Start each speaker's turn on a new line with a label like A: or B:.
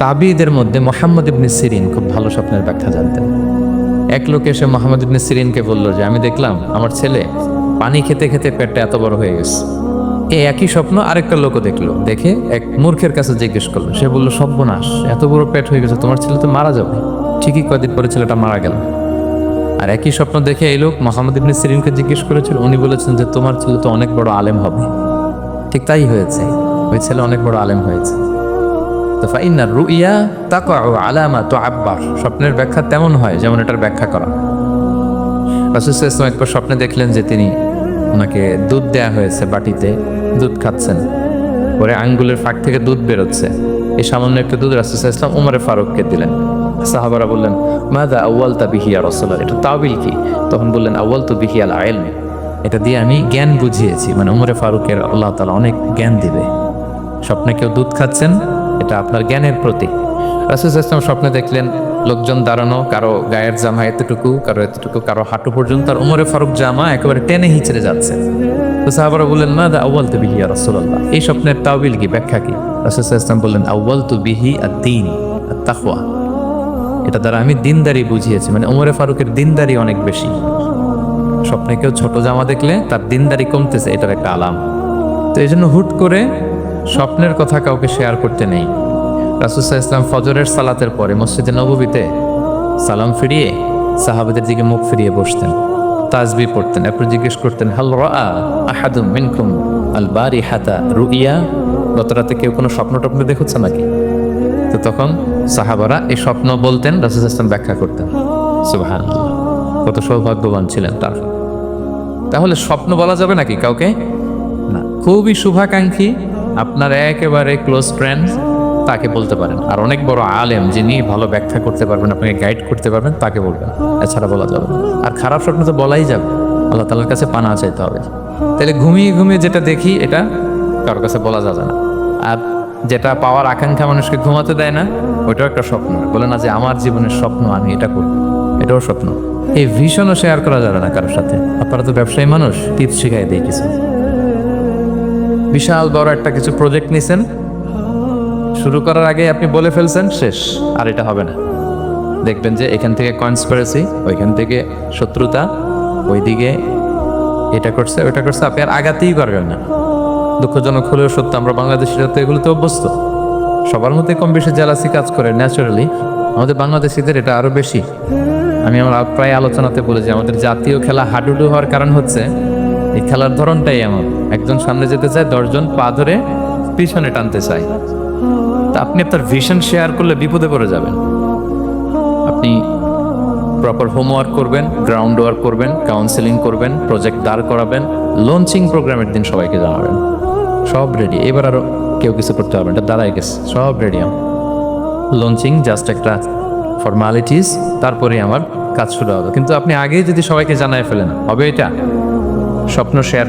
A: তাবিঈদের মধ্যে মুহাম্মদ ইবনে সিরিন খুব ভালো স্বপ্নের ব্যাখ্যা জানতেন। এক লোক এসে মুহাম্মদ ইবনে সিরিনকে বলল যে আমি দেখলাম আমার ছেলে পানি খেতে খেতে পেটটা এত বড় হয়ে গেছে। এই একই স্বপ্ন আরেকটা লোকও দেখলো, দেখে এক মূর্খের কাছে জিজ্ঞেস করলো। সে বলল, সর্বনাশ, এত বড় পেট হয়ে গেছে, তোমার ছেলে তো মারা যাবে। ঠিকই কয়েকদিন পরে ছেলেটা মারা গেল। আর একই স্বপ্ন দেখে এই লোক মুহাম্মদ ইবনে সিরিনকে জিজ্ঞেস করেছিল, উনি বলেছেন যে তোমার ছেলে তো অনেক বড় আলেম হবে। ঠিক তাই হয়েছে, ওই ছেলে অনেক বড় আলেম হয়েছে। তো ফাইন্নার রুইয়া তাকাউ আলা মা তুআব্বার, স্বপ্নের ব্যাখ্যা তেমন হয় যেমন এটার ব্যাখ্যা করা। রাসূল সাল্লাল্লাহু আলাইহি ওয়াসাল্লাম একবার স্বপ্নে দেখলেন যে তিনি ওনাকে দুধ দেয়া হয়েছে, বাটিতে দুধ খাচ্ছেন, পরে আঙ্গুলের ফাঁক থেকে দুধ বেরোচ্ছে। এই সামান্য একটু দুধ রাসূল সাল্লাল্লাহু আলাইহি ওয়াসাল্লাম ওমরে ফারুককে দিলেন। সাহাবারা বললেন, মাযা আউয়ালতা বিহি ইয়া রাসূলুল্লাহ, এটা তাওবিল কি? তখন বললেন, আউয়ালতু বিহি আল ইলম, এটা দিয়ে আমি জ্ঞান বুঝিয়েছি। মানে ওমরে ফারুকের আল্লাহ তাআলা অনেক জ্ঞান দিবে। স্বপ্নে কেউ দুধ খাচ্ছেন, এটা আপনার জ্ঞানের প্রতীক। রাসূল সাল্লাল্লাহু আলাইহি ওয়াসাল্লাম স্বপ্নে দেখলেন লোকজন দাঁড়ানো, কারো গায়ের জামা এতটুকু, কারো এতটুকু, কারো হাঁটু পর্যন্ত, আর ওমরে ফারুক জামা একেবারে টেনে হিঁচড়ে যাচ্ছে। তো সাহাবারা বললেন, মাযা আউয়ালতু বিহি ইয়া রাসূলুল্লাহ, এই স্বপ্নের তাওবিল কি, ব্যাখ্যা কি? রাসূল সাল্লাল্লাহু আলাইহি ওয়াসাল্লাম বললেন, আউয়ালতু বিহি আদ-দীন আত-তাকওয়া, এটা দ্বারা আমি দিনদারি বুঝিয়েছি। মানে ওমরে ফারুকের দিনদারি অনেক বেশি। স্বপ্নে কেউ ছোট জামা দেখলে তার দিনদারি কমতেছে, এটার একটা আলাম। তো এই জন্য হুট করে স্বপ্নের কথা কাউকে শেয়ার করতে নেই। রাসূল সাল্লাল্লাহু আলাইহি ওয়াসাল্লাম ফজরের সালাতের পরে মসজিদে নববীতে সালাম ফিরিয়ে সাহাবাদের দিকে মুখ ফিরিয়ে বসতেন, তাসবিহ পড়তেন, এরপর জিজ্ঞেস করতেন, হাল রাআ আহাদুম মিনকুম আল বারিহাতা রুইয়া, গত রাতে কেউ কোনো স্বপ্ন টপ্ন দেখেছে নাকি? তো তখন সাহাবারা এই স্বপ্ন বলতেন, রাসূল সাল্লাল্লাহু আলাইহি ওয়াসাল্লাম ব্যাখ্যা করতেন। সুবহানাল্লাহ, কত সৌভাগ্যবান ছিলেন তারা। তাহলে স্বপ্ন বলা যাবে নাকি কাউকে? না। খুবই শুভাকাঙ্ক্ষী, আপনার একেবারে ক্লোজ ফ্রেন্ড, তাকে বলতে পারেন। আর অনেক বড় আলেম যিনি ভালো ব্যাখ্যা করতে পারবেন, আপনাকে গাইড করতে পারবেন, তাকে বলবেন। এছাড়া বলা যাবে না। আর খারাপ স্বপ্ন তো বলাই যাবে, আল্লাহ তাআলার কাছে পানাহ চাইতে হবে। তাহলে ঘুমিয়ে ঘুমিয়ে যেটা দেখি এটা কারোর কাছে বলা যাবে না। আর যেটা পাওয়ার আকাঙ্ক্ষা মানুষকে ঘুমাতে দেয় না, ওইটাও একটা স্বপ্ন। বলে না যে আমার জীবনের স্বপ্ন আমি এটা করব, এটাও স্বপ্ন। এই ভিশনও শেয়ার করা যাবে না কারোর সাথে। আপনারা তো ব্যবসায়ী মানুষ, টিপস শিখাই দেয় কিছু। বিশাল বড় একটা কিছু প্রজেক্ট নিছেন, শুরু করার আগে আপনি বলে ফেলছেন, শেষ, আর এটা হবে না। দেখবেন যে এখান থেকে কনস্পিরেসি, ওইখান থেকে শত্রুতা, ওইদিকে এটা করছে ওইটা করছে, আপনি আর আগাতেই পারবেন না। দুঃখজনক হলেও সত্য, আমরা বাংলাদেশিরা তো এগুলোতে অভ্যস্ত। সবার মধ্যে কম বেশি জেলাসি কাজ করে ন্যাচারালি, আমাদের বাংলাদেশিদের এটা আরো বেশি। আমি আমার প্রায় আলোচনাতে বলি যে আমাদের জাতীয় খেলা হাডুডু হওয়ার কারণ হচ্ছে এই খেলার ধরনটাই এমন। একজন সামনে যেতে চায়, 10 জন পা ধরে পিছনে টানতে চায়। তা আপনি আপনার ভিশন শেয়ার করলে বিপদে পড়ে যাবেন। আপনি প্রপার হোমওয়ার্ক করবেন, গ্রাউন্ড ওয়ার্ক করবেন, কাউন্সেলিং করবেন, প্রজেক্ট দাঁড় করাবেন, লঞ্চিং প্রোগ্রামের দিন সবাইকে জানাবেন। সব রেডি, এবার আরো কেউ কিছু করতে পারবেন, এটা দাঁড়ায় গেছে, সব রেডি। লঞ্চিং জাস্ট একটা ফর্মালিটিস, তারপরে আমার কাজ শুরু হবে। কিন্তু আপনি আগেই যদি সবাইকে জানায় ফেলেন, হবে এটা স্বপ্ন শেয়ার